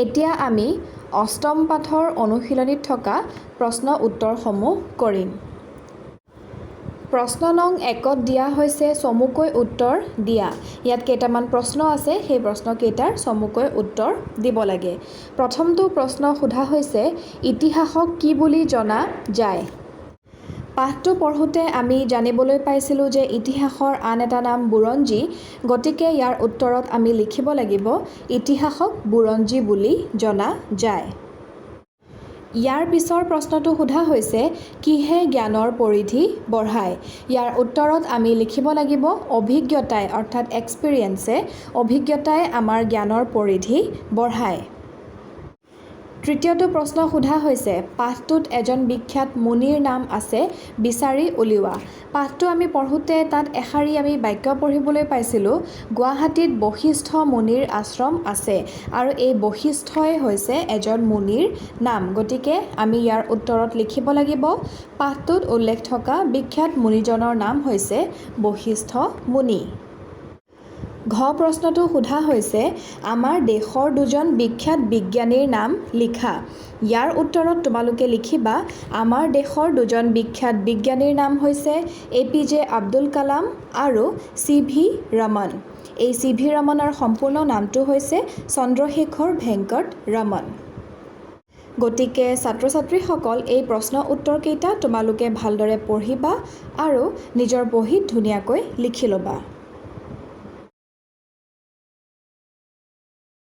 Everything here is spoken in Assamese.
এতিয়া আমি অষ্টম পাঠৰ অনুশীলনীত থকা প্ৰশ্ন উত্তৰসমূহ কৰিম। প্ৰশ্ন নং 1ত দিয়া হৈছে চমুকৈ উত্তৰ দিয়া। ইয়াত কেইটামান প্ৰশ্ন আছে, সেই প্ৰশ্নকেইটাৰ চমুকৈ উত্তৰ দিব লাগে। প্ৰথমটো প্ৰশ্ন সোধা হৈছে ইতিহাসক কি বুলি জনা যায়? পাঠটো পঢ়োঁতে আমি জানিবলৈ পাইছিলোঁ যে ইতিহাসৰ আন এটা নাম বুৰঞ্জী, গতিকে ইয়াৰ উত্তৰত আমি লিখিব লাগিব ইতিহাসক বুৰঞ্জী বুলি জনা যায়। ইয়াৰ পিছৰ প্ৰশ্নটো সোধা হৈছে কিহে জ্ঞানৰ পৰিধি বঢ়ায়? ইয়াৰ উত্তৰত আমি লিখিব লাগিব অভিজ্ঞতাই অৰ্থাৎ এক্সপিৰিয়েঞ্চে, অভিজ্ঞতাই আমাৰ জ্ঞানৰ পৰিধি বঢ়ায়। তৃতীয়টো প্ৰশ্ন সোধা হৈছে পাঠটোত এজন বিখ্যাত মুনিৰ নাম আছে, বিচাৰি উলিওৱা। পাঠটো আমি পঢ়োঁতে তাত এষাৰি আমি বাক্য পঢ়িবলৈ পাইছিলোঁ গুৱাহাটীত বশিষ্ঠ মুনিৰ আশ্ৰম আছে, আৰু এই বশিষ্ঠই হৈছে এজন মুনিৰ নাম, গতিকে আমি ইয়াৰ উত্তৰত লিখিব লাগিব পাঠটোত উল্লেখ থকা বিখ্যাত মুনিজনৰ নাম হৈছে বশিষ্ঠ মুনি। ঘ প্ৰশ্নটো সোধা হৈছে আমাৰ দেশৰ দুজন বিখ্যাত বিজ্ঞানীৰ নাম লিখা। ইয়াৰ উত্তৰত তোমালোকে লিখিবা আমাৰ দেশৰ দুজন বিখ্যাত বিজ্ঞানীৰ নাম হৈছে APJ আব্দুল কালাম আৰু CV ৰমন। এই CV ৰমনৰ সম্পূৰ্ণ নামটো হৈছে চন্দ্ৰশেখৰ ভেংকট ৰমন। গতিকে ছাত্ৰ ছাত্ৰীসকল এই প্ৰশ্ন উত্তৰকেইটা তোমালোকে ভালদৰে পঢ়িবা আৰু নিজৰ বহীত ধুনীয়াকৈ লিখি ল'বা।